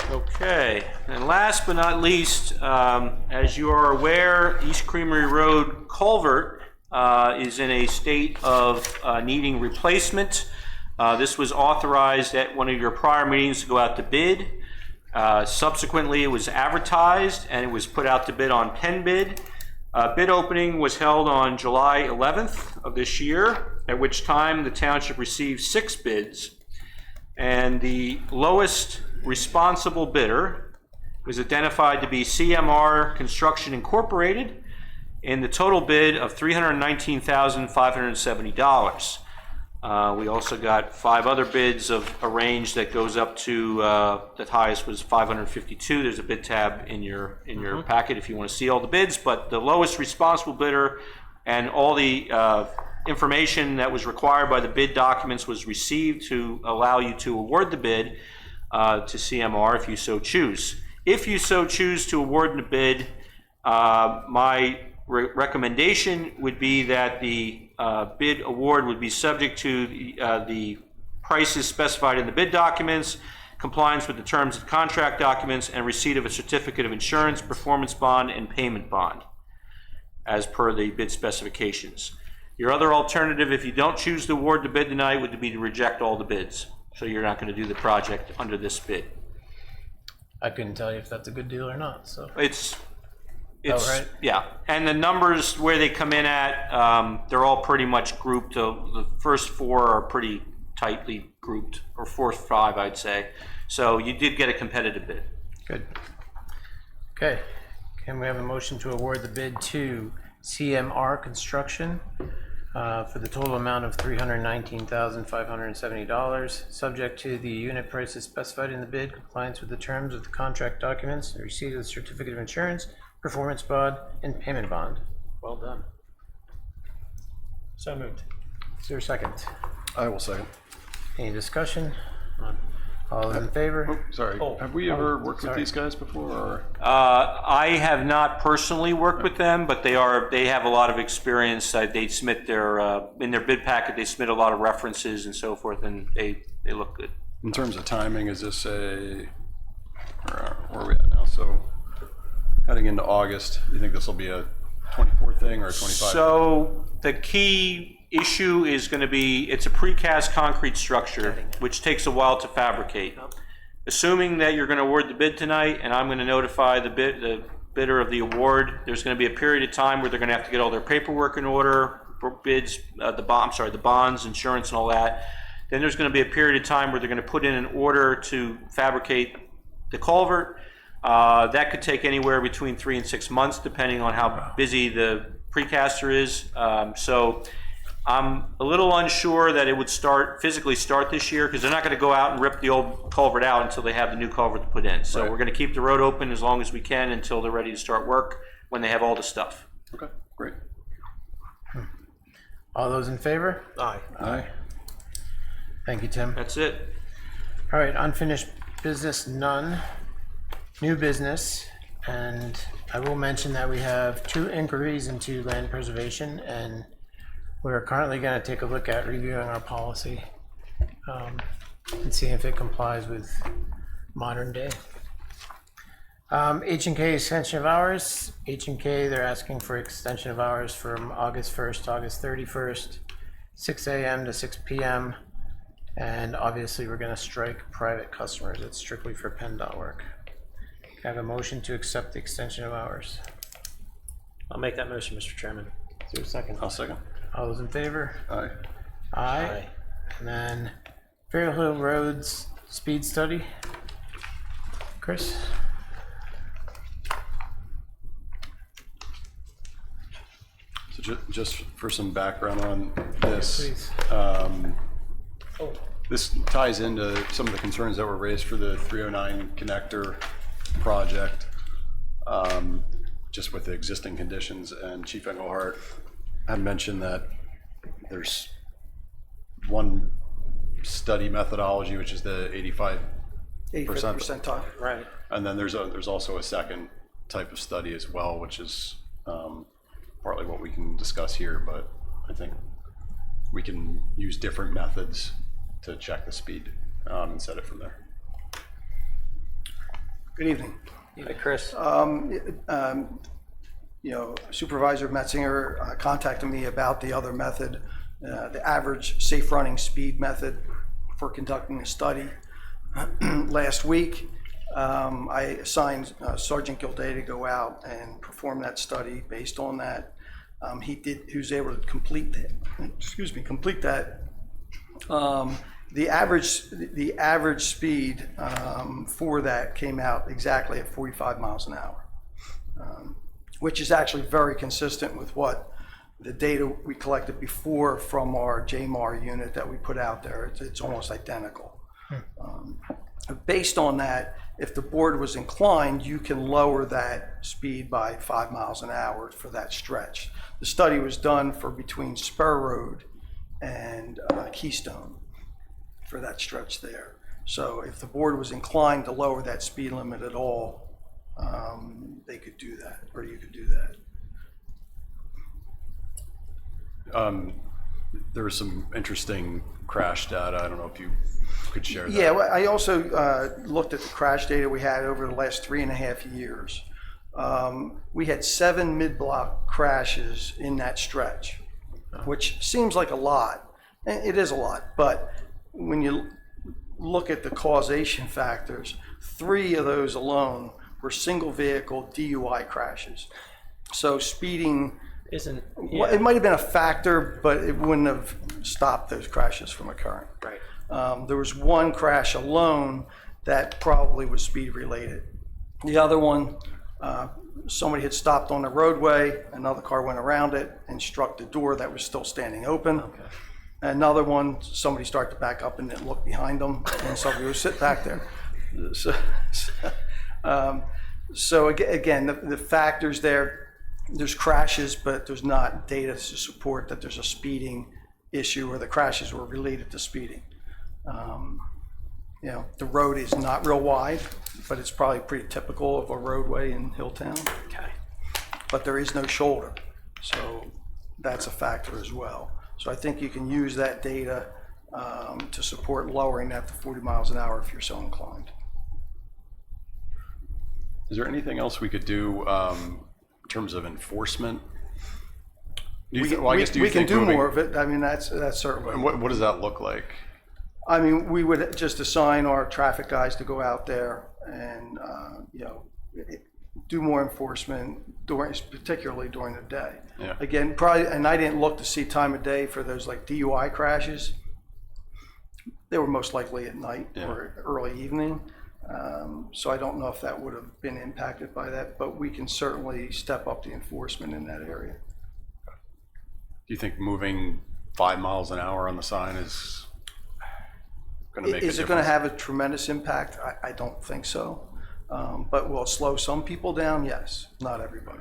Okay, and last but not least, as you are aware, East Creamery Road culvert is in a state of needing replacement. This was authorized at one of your prior meetings to go out to bid. Subsequently, it was advertised and it was put out to bid on PennBid. Bid opening was held on July 11th of this year, at which time the township received 6 bids, and the lowest responsible bidder was identified to be CMR Construction Incorporated in the total bid of $319,570. We also got 5 other bids of a range that goes up to, the highest was 552. There's a bid tab in your packet if you want to see all the bids, but the lowest responsible bidder and all the information that was required by the bid documents was received to allow you to award the bid to CMR if you so choose. If you so choose to award the bid, my recommendation would be that the bid award would be subject to the prices specified in the bid documents, compliance with the terms of the contract documents, and receipt of a certificate of insurance, performance bond, and payment bond, as per the bid specifications. Your other alternative, if you don't choose to award the bid tonight, would be to reject all the bids. So you're not going to do the project under this bid. I couldn't tell you if that's a good deal or not, so. It's right? Yeah, and the numbers where they come in at, they're all pretty much grouped. The first 4 are pretty tightly grouped, or 4th 5, I'd say. So you did get a competitive bid. Good. Okay, can we have a motion to award the bid to CMR Construction for the total amount of $319,570, subject to the unit prices specified in the bid, compliance with the terms of the contract documents, the receipt of the certificate of insurance, performance bond, and payment bond. Well done. So moved. Is there a second? I will second. Any discussion? All those in favor? Sorry, have we ever worked with these guys before, or? I have not personally worked with them, but they have a lot of experience. They submit their, in their bid packet, they submit a lot of references and so forth, and they look good. In terms of timing, is this where are we at now? So heading into August, you think this will be a 24 thing or a 25? So the key issue is going to be, it's a precast concrete structure, which takes a while to fabricate. Assuming that you're going to award the bid tonight, and I'm going to notify the bidder of the award, there's going to be a period of time where they're going to have to get all their paperwork in order, bids, the bonds, insurance, and all that. Then there's going to be a period of time where they're going to put in an order to fabricate the culvert. That could take anywhere between 3 and 6 months, depending on how busy the precaster is. So I'm a little unsure that it would physically start this year, because they're not going to go out and rip the old culvert out until they have the new culvert to put in. So we're going to keep the road open as long as we can until they're ready to start work, when they have all the stuff. Okay, great. All those in favor? Aye. Aye. Thank you, Tim. That's it. All right, unfinished business, none. New business, and I will mention that we have 2 inquiries into land preservation, and we're currently going to take a look at reviewing our policy and seeing if it complies with modern day. H&K extension of hours. H&K, they're asking for extension of hours from August 1st to August 31st, 6 a.m. to 6 p.m. And obviously we're going to strike private customers. It's strictly for PennDOT work. I have a motion to accept the extension of hours. I'll make that motion, Mr. Chairman. Is there a second? I'll second. All those in favor? Aye. Aye. And then Fair Hill Roads speed study. Chris? So just for some background on this, Please. This ties into some of the concerns that were raised for the 309 connector project, just with the existing conditions. And Chief Engelhardt had mentioned that there's one study methodology, which is the 85th percentile. Right. And then there's also a second type of study as well, which is partly what we can discuss here, but I think we can use different methods to check the speed and set it from there. Good evening. Hi, Chris. Supervisor Metzinger contacted me about the other method, the average safe running speed method for conducting a study last week. I assigned Sergeant Gilday to go out and perform that study based on that. He was able to complete that. The average speed for that came out exactly at 45 miles an hour, which is actually very consistent with what the data we collected before from our JMAR unit that we put out there. It's almost identical. Based on that, if the board was inclined, you can lower that speed by 5 miles an hour for that stretch. The study was done for between Spur Road and Keystone for that stretch there. So if the board was inclined to lower that speed limit at all, they could do that, or you could do that. There was some interesting crash data. I don't know if you could share that. Yeah, well, I also looked at the crash data we had over the last 3.5 years. We had 7 mid-block crashes in that stretch, which seems like a lot. It is a lot, but when you look at the causation factors, 3 of those alone were single vehicle DUI crashes. So speeding Isn't, Well, it might have been a factor, but it wouldn't have stopped those crashes from occurring. Right. There was one crash alone that probably was speed related. The other one, somebody had stopped on the roadway, another car went around it and struck the door that was still standing open. Okay. Another one, somebody started to back up and didn't look behind them, and somebody was sitting back there. So again, the factors there, there's crashes, but there's not data to support that there's a speeding issue or the crashes were related to speeding. You know, the road is not real wide, but it's probably pretty typical of a roadway in Hilltown. Okay. But there is no shoulder, so that's a factor as well. So I think you can use that data to support lowering that to 40 miles an hour if you're so inclined. Is there anything else we could do in terms of enforcement? We can do more of it. I mean, that's certainly. And what does that look like? I mean, we would just assign our traffic guys to go out there and, you know, do more enforcement, particularly during the day. Yeah. Again, probably, and I didn't look to see time of day for those like DUI crashes. They were most likely at night or early evening. So I don't know if that would have been impacted by that, but we can certainly step up the enforcement in that area. Do you think moving 5 miles an hour on the sign is going to make a difference? Is it going to have a tremendous impact? I don't think so. But will it slow some people down? Yes, not everybody.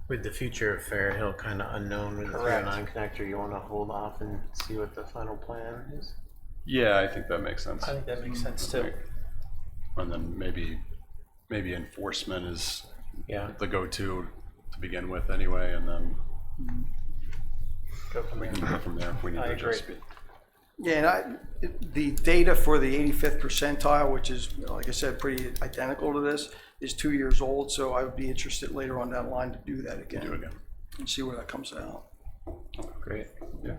With the future of Fair Hill kind of unknown with the 309 connector, you want to hold off and see what the final plan is? Yeah, I think that makes sense. I think that makes sense too. And then maybe enforcement is the go-to to begin with anyway, and then Go from we can go from there if we need to adjust speed. Yeah, and the data for the 85th percentile, which is, like I said, pretty identical to this, is 2 years old. So I would be interested later on down the line to do that again. Do it again. And see where that comes out. Great. Yeah.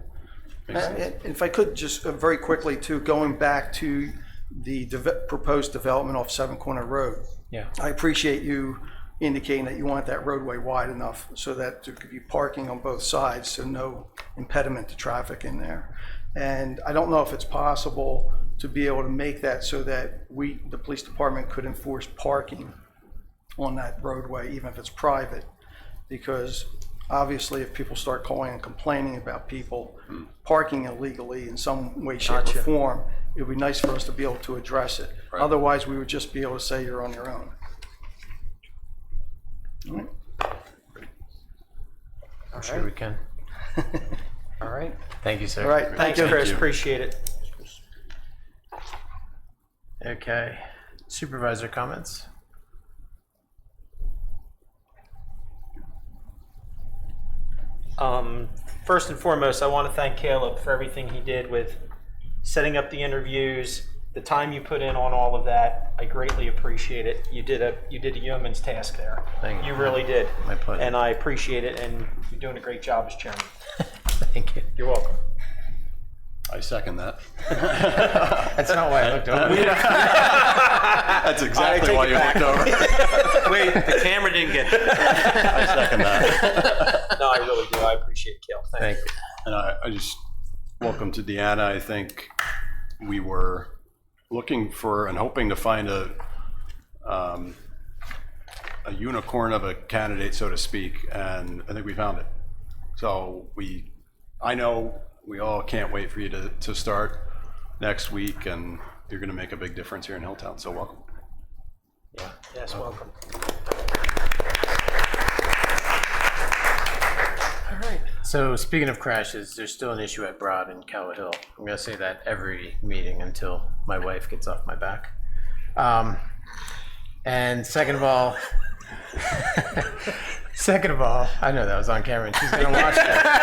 And if I could just very quickly too, going back to the proposed development off 7 Corner Road. Yeah. I appreciate you indicating that you want that roadway wide enough so that there could be parking on both sides, so no impediment to traffic in there. And I don't know if it's possible to be able to make that so that the police department could enforce parking on that roadway, even if it's private, because obviously if people start calling and complaining about people parking illegally in some way, shape, or form, it would be nice for us to be able to address it. Right. Otherwise, we would just be able to say you're on your own. All right. I'm sure we can. All right. Thank you, sir. All right. Thanks, Chris. Appreciate it. Okay. Supervisor comments? First and foremost, I want to thank Caleb for everything he did with setting up the interviews, the time you put in on all of that. I greatly appreciate it. You did a yeoman's task there. Thank you. You really did. My pleasure. And I appreciate it, and you're doing a great job as chairman. Thank you. You're welcome. I second that. That's not why I looked over. That's exactly why you looked over. Wait, the camera didn't get it. I second that. No, I really do. I appreciate it, Kel. Thank you. And I just, welcome to Deanna. I think we were looking for and hoping to find a unicorn of a candidate, so to speak, and I think we found it. So I know we all can't wait for you to start next week, and you're going to make a big difference here in Hilltown, so welcome. Yeah. Yes, welcome. All right. So speaking of crashes, there's still an issue at Broad and Calvert Hill. I'm going to say that every meeting until my wife gets off my back. And second of all, I know that was on camera and she's going to watch that.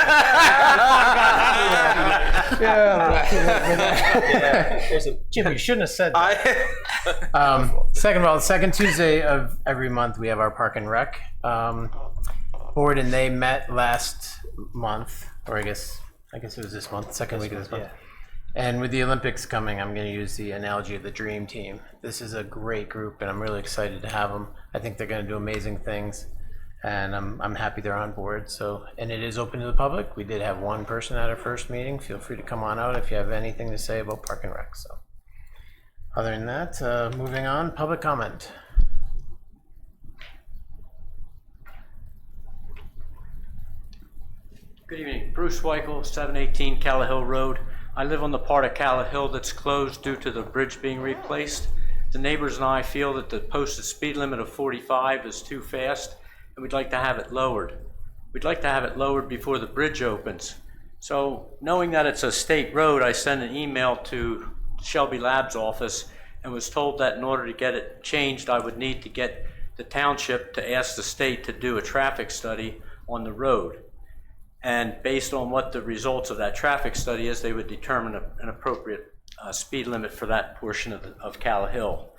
Jim, you shouldn't have said that. Second of all, the second Tuesday of every month, we have our Park and Rec board, and they met last month, or I guess it was this month, second week of this month. Yeah. And with the Olympics coming, I'm going to use the analogy of the dream team. This is a great group, and I'm really excited to have them. I think they're going to do amazing things, and I'm happy they're on board. So, and it is open to the public. We did have one person at our first meeting. Feel free to come on out if you have anything to say about Park and Rec. So, other than that, moving on, public comment. Good evening, Bruce Weichel, 718 Callahill Road. I live on the part of Callahill that's closed due to the bridge being replaced. The neighbors and I feel that the posted speed limit of 45 is too fast, and we'd like to have it lowered. We'd like to have it lowered before the bridge opens. So knowing that it's a state road, I sent an email to Shelby Lab's office and was told that in order to get it changed, I would need to get the township to ask the state to do a traffic study on the road. And based on what the results of that traffic study is, they would determine an appropriate speed limit for that portion of Callahill.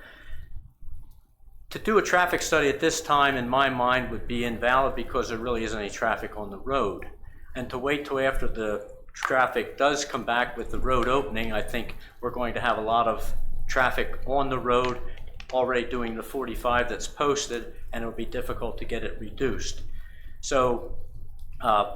To do a traffic study at this time, in my mind, would be invalid because there really isn't any traffic on the road. And to wait till after the traffic does come back with the road opening, I think we're going to have a lot of traffic on the road already doing the 45 that's posted, and it'll be difficult to get it reduced. So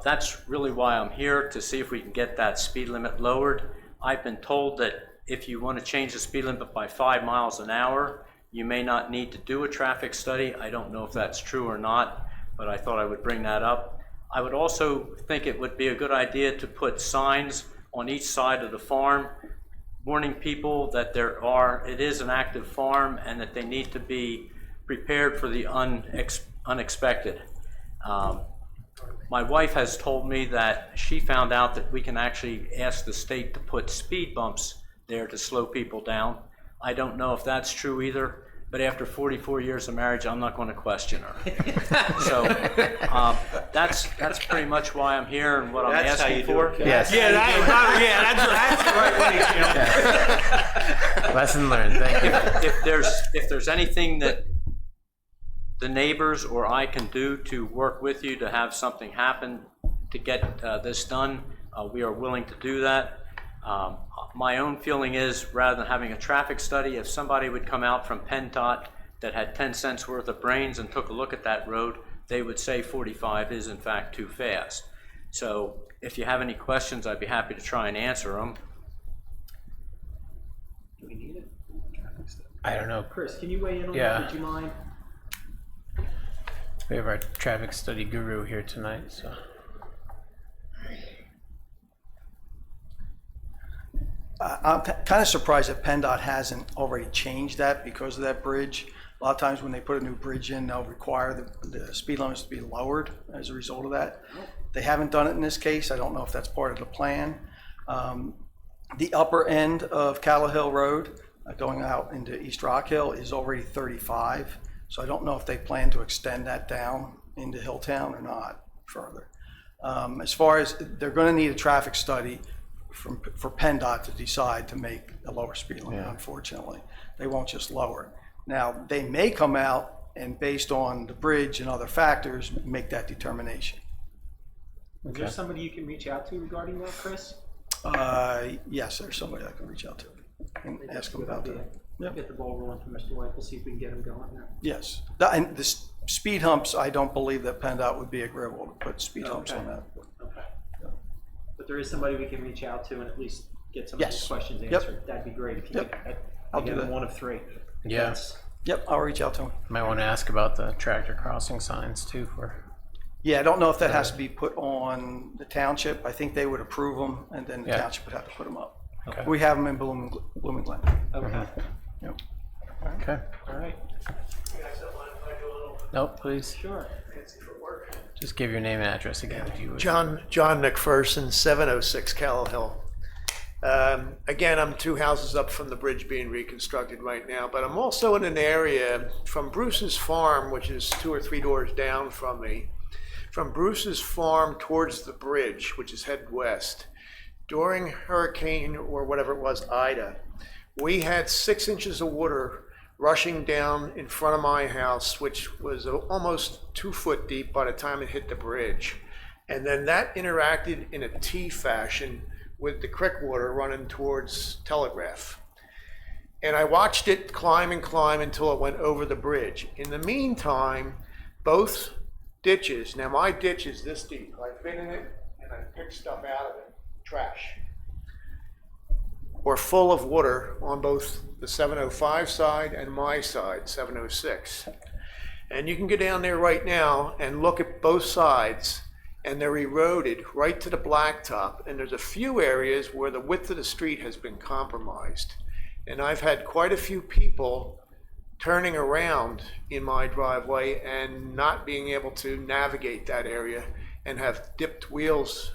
that's really why I'm here, to see if we can get that speed limit lowered. I've been told that if you want to change the speed limit by 5 miles an hour, you may not need to do a traffic study. I don't know if that's true or not, but I thought I would bring that up. I would also think it would be a good idea to put signs on each side of the farm warning people that it is an active farm and that they need to be prepared for the unexpected. My wife has told me that she found out that we can actually ask the state to put speed bumps there to slow people down. I don't know if that's true either, but after 44 years of marriage, I'm not going to question her. So that's pretty much why I'm here and what I'm asking for. Yes. Yeah, that's the right way. Lesson learned. Thank you. If there's anything that the neighbors or I can do to work with you to have something happen to get this done, we are willing to do that. My own feeling is, rather than having a traffic study, if somebody would come out from PennDOT that had 10 cents worth of brains and took a look at that road, they would say 45 is in fact too fast. So if you have any questions, I'd be happy to try and answer them. Do we need it? I don't know. Chris, can you weigh in on Yeah. that? Would you mind? We have our traffic study guru here tonight, so. I'm kind of surprised that PennDOT hasn't already changed that because of that bridge. A lot of times when they put a new bridge in, they'll require the speed limits to be lowered as a result of that. They haven't done it in this case. I don't know if that's part of the plan. The upper end of Callahill Road, going out into East Rock Hill, is already 35. So I don't know if they plan to extend that down into Hilltown or not further. As far as, they're going to need a traffic study for PennDOT to decide to make a lower speed limit, unfortunately. They won't just lower it. Now, they may come out and, based on the bridge and other factors, make that determination. Is there somebody you can reach out to regarding that, Chris? Yes, there's somebody I can reach out to and ask them about that. Yep. Get the ball rolling for Mr. White. We'll see if we can get him going there. Yes. And the speed humps, I don't believe that PennDOT would be agreeable to put speed humps on that. Okay. But there is somebody we can reach out to and at least get some of these Yes. questions Yep. answered. That'd be great if you Yep. could. I'll do Again, that. one of three. Yeah. That's- Yep, I'll reach out to him. Might want to ask about the tractor crossing signs too for, Yeah, I don't know if that has to be put on the township. I think they would approve them, and then the Yeah. township would have to put them up. Okay. We have them in Blooming Glen. Okay. Yep. okay. All right. Nope, please. Sure. Just give your name and address again if you would. John McPherson, 706 Callow Hill. Again, I'm 2 houses up from the bridge being reconstructed right now, but I'm also in an area from Bruce's Farm, which is 2 or 3 doors down from me. From Bruce's Farm towards the bridge, which is headed west. During Hurricane, or whatever it was, Ida, we had 6 inches of water rushing down in front of my house, which was almost 2 foot deep by the time it hit the bridge. And then that interacted in a T fashion with the creek water running towards Telegraph. And I watched it climb and climb until it went over the bridge. In the meantime, both ditches, now my ditch is this deep. I've been in it and I picked stuff out of it, trash, were full of water on both the 705 side and my side, 706. And you can go down there right now and look at both sides, and they're eroded right to the blacktop. And there's a few areas where the width of the street has been compromised. And I've had quite a few people turning around in my driveway and not being able to navigate that area and have dipped wheels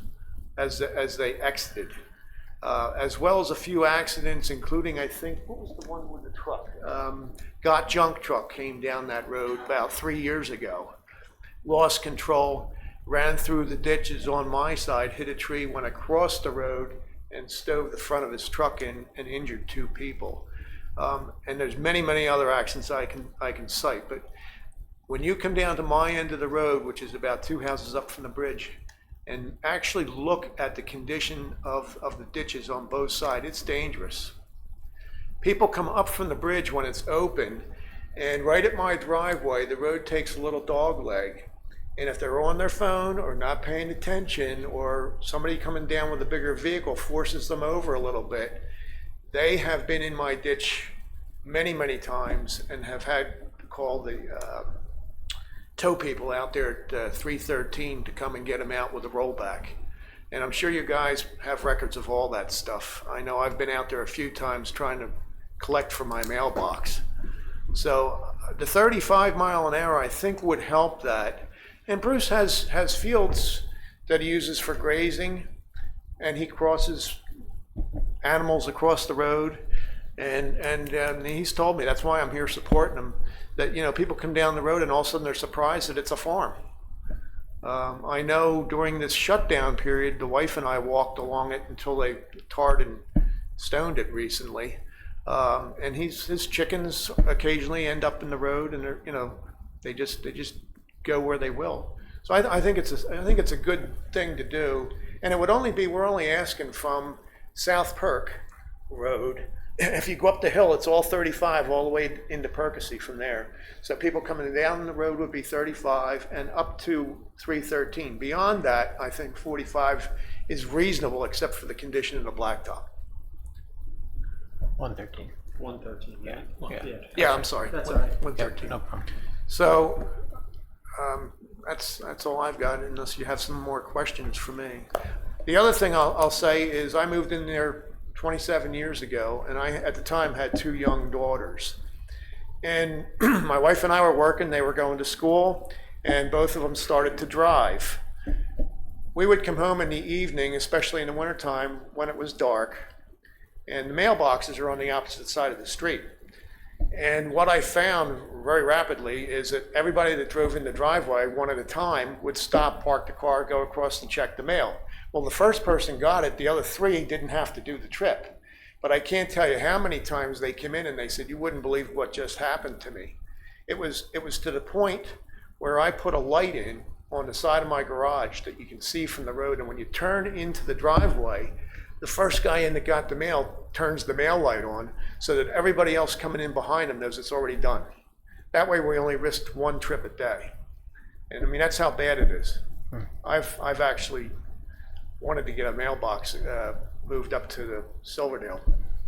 as they exited. As well as a few accidents, including, I think, what was the one with the truck? Got Junk truck came down that road about 3 years ago. Lost control, ran through the ditches on my side, hit a tree, went across the road, and stove the front of his truck in and injured 2 people. And there's many, many other accidents I can cite. But when you come down to my end of the road, which is about 2 houses up from the bridge, and actually look at the condition of the ditches on both sides, it's dangerous. People come up from the bridge when it's open, and right at my driveway, the road takes a little dog leg. And if they're on their phone or not paying attention, or somebody coming down with a bigger vehicle forces them over a little bit, they have been in my ditch many, many times and have had to call the tow people out there at 313 to come and get them out with a rollback. And I'm sure you guys have records of all that stuff. I know I've been out there a few times trying to collect from my mailbox. So the 35 mile an hour I think would help that. And Bruce has fields that he uses for grazing, and he crosses animals across the road. And he's told me, that's why I'm here supporting him, that, you know, people come down the road and all of a sudden they're surprised that it's a farm. I know during this shutdown period, the wife and I walked along it until they tarred and stoned it recently. And his chickens occasionally end up in the road, and they're, you know, they just go where they will. So I think it's a good thing to do. And it would only be, we're only asking from South Perk Road. If you go up the hill, it's all 35 all the way into Percy from there. So people coming down the road would be 35 and up to 313. Beyond that, I think 45 is reasonable except for the condition of the blacktop. 113. 113. Yeah. Yeah, I'm sorry. That's all right. 113. No problem. So that's all I've got, unless you have some more questions for me. The other thing I'll say is I moved in there 27 years ago, and I, at the time, had 2 young daughters. And my wife and I were working, they were going to school, and both of them started to drive. We would come home in the evening, especially in the wintertime when it was dark, and the mailboxes are on the opposite side of the street. And what I found very rapidly is that everybody that drove in the driveway one at a time would stop, park the car, go across and check the mail. Well, the first person got it, the other 3 didn't have to do the trip. But I can't tell you how many times they came in and they said, you wouldn't believe what just happened to me. It was to the point where I put a light in on the side of my garage that you can see from the road, and when you turn into the driveway, the first guy in that got the mail turns the mail light on so that everybody else coming in behind him knows it's already done. That way we only risked one trip a day. And I mean, that's how bad it is. I've actually wanted to get a mailbox moved up to the Silverdale.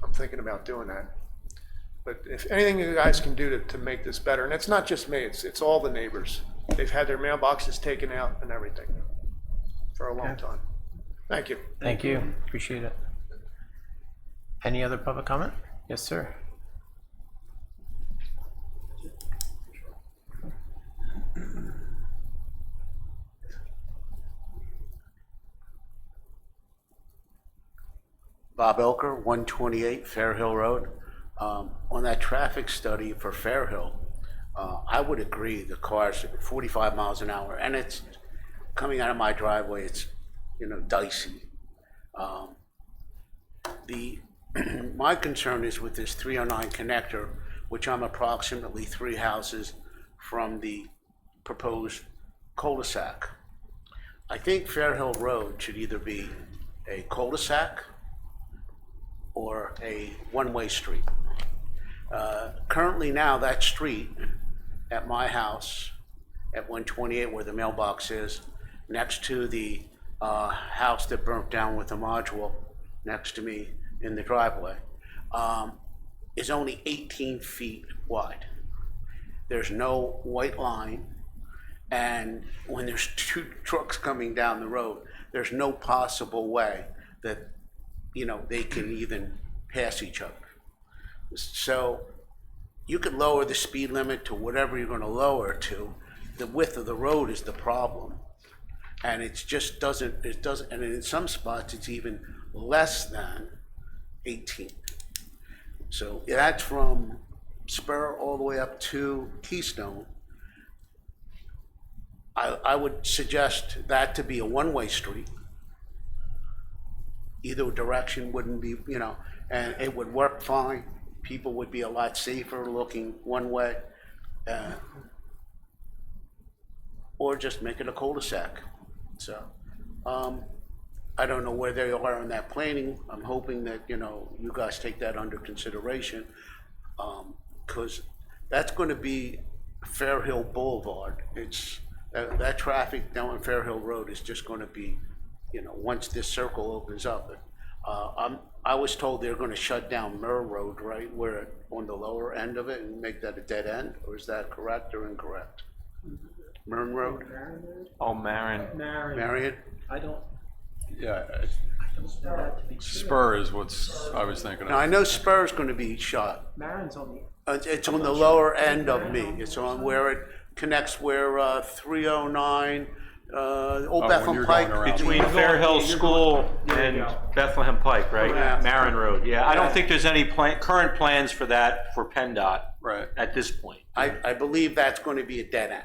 I'm thinking about doing that. But if anything you guys can do to make this better, and it's not just me, it's all the neighbors. They've had their mailboxes taken out and everything for a long time. Thank you. Thank you. Appreciate it. Any other public comment? Yes, sir. Bob Elker, 128 Fairhill Road. On that traffic study for Fairhill, I would agree the cars are 45 miles an hour, and it's coming out of my driveway, it's, dicey. My concern is with this 309 connector, which I'm approximately 3 houses from the proposed cul-de-sac. I think Fairhill Road should either be a cul-de-sac or a one-way street. Currently now, that street at my house at 128 where the mailbox is, next to the house that burnt down with the module next to me in the driveway, is only 18 feet wide. There's no white line, and when there's 2 trucks coming down the road, there's no possible way that they can even pass each other. So you could lower the speed limit to whatever you're going to lower it to. The width of the road is the problem, and it doesn't, and in some spots it's even less than 18. So that's from Spur all the way up to Keystone. I would suggest that to be a one-way street. Either direction wouldn't be, and it would work fine. People would be a lot safer looking one way. Or just make it a cul-de-sac. So, I don't know where they are on that planning. I'm hoping that, you guys take that under consideration. Because that's going to be Fairhill Boulevard. That traffic down on Fairhill Road is just going to be, once this circle opens up. I was told they're going to shut down Murr Road, right, where on the lower end of it, and make that a dead end, or is that correct or incorrect? Murn Road? Oh, Marion. Marion? Yeah, Spur is what's I was thinking of. Now, I know Spur's going to be shut. Marin's on the. It's on the lower end of me. It's on where it connects where 309, Old when Bethlehem you're Pike. going around. Between Fairhill School and Bethlehem Pike, right? Yeah. Marion Road, yeah. I don't think there's any current plans for that for PennDOT Right. at this point. I believe that's going to be a dead end.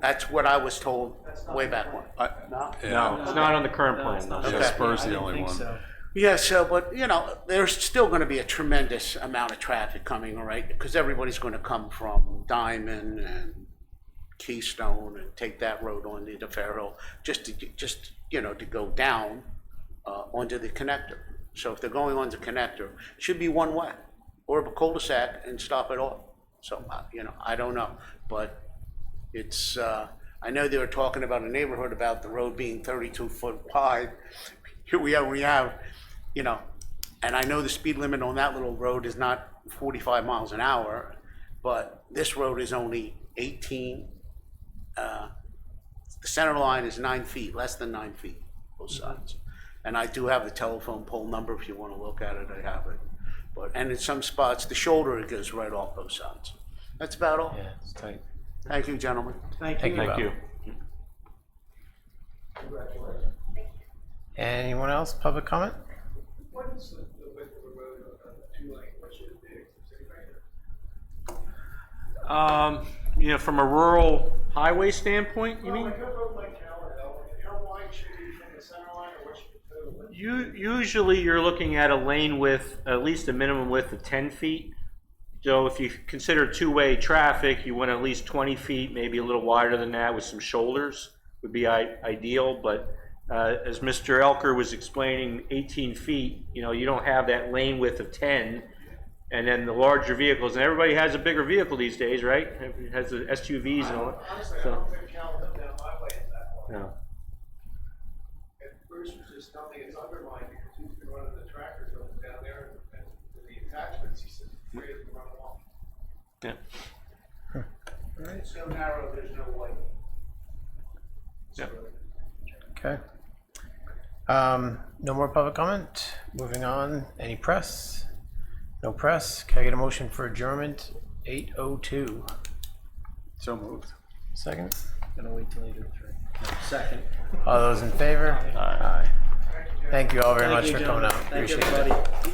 That's what I was told way back when. No? No, it's not on the current plan, though. Yeah, Spur's the only one. Yeah, so, but, there's still going to be a tremendous amount of traffic coming, all right? Because everybody's going to come from Diamond and Keystone and take that road on into Fairhill just to go down onto the connector. So if they're going on the connector, it should be one way or a cul-de-sac and stop it off. So, I don't know, but it's, I know they were talking about a neighborhood about the road being 32-foot wide. Here we have, and I know the speed limit on that little road is not 45 miles an hour, but this road is only 18. The center line is 9 feet, less than 9 feet, both sides. And I do have the telephone pole number if you want to look at it, I have it. And in some spots, the shoulder, it goes right off both sides. That's about all. Yeah, it's tight. Thank you, gentlemen. Thank you. Thank you. Anyone else? Public comment? What is the width of the road on the 2 lane? What should it be? From a rural highway standpoint, you mean? Like a road like Tower Hill, how wide should it be from the center line, or what should it be? Usually you're looking at a lane width, at least a minimum width of 10 feet. So if you consider two-way traffic, you want at least 20 feet, maybe a little wider than that with some shoulders would be ideal, but As Mr. Elker was explaining, 18 feet, you know, you don't have that lane width of 10. And then the larger vehicles, and everybody has a bigger vehicle these days, right? It has the SUVs and all that. Honestly, I So, don't think Calhoun down my way is that far. no. And Bruce was just telling me it's undermined because he's been running the tractors over down there and the attachments, he says, afraid to run them off. Yeah. It's so narrow, there's no way. Okay. No more public comment. Moving on. Any press? No press. Can I get a motion for adjournment? 8:02. So moved. Second. Gonna wait till 8:03. Second. All those in favor? Aye. Thank you all very much Thank you, for coming out. gentlemen. Thank you, Appreciate it. everybody.